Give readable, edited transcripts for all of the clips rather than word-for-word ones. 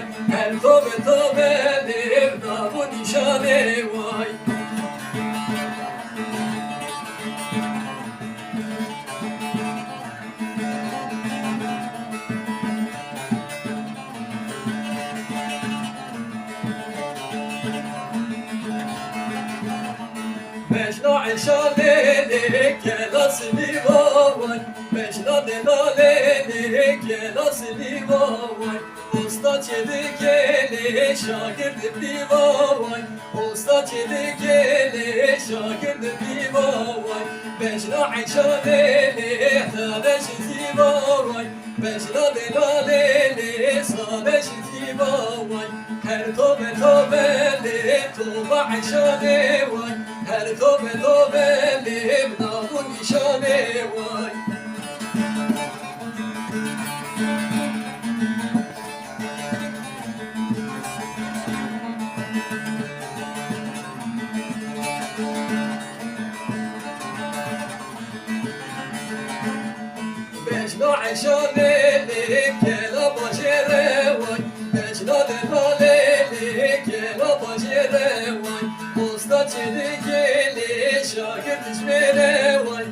vay her tobe tobelim namı nişane vay. Mecna eşalelik gel asli vay Mecna delalelik gel asli vay Usta çelik gele şagirdim vay Usta çelik gele şagirdim vay Mecna eşalelik tabeşizi vay Mecna delalelik sabeşizi vay Her tobe tobeli tuba eşale vay her tobe tobelim namı nişane vay. Mecna eşalelik gela başere vay Mecna delalelik gela başere vay Usta çelik gele şagird düşmere vay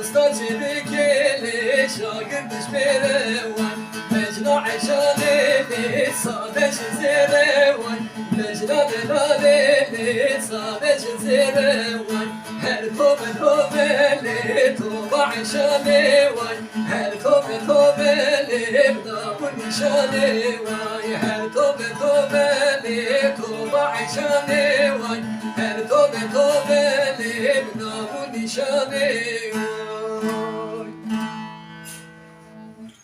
Usta çelik gele şagird düşmere vay Mecna eşaleli sade şizere vay Mecna delali sade şizere vay Her tobe tobeli tuba eşale vay Her tobe tobeli namı nişane vay Her tobe tobeli tuba eşale vay Her tobe tobeli namı nişane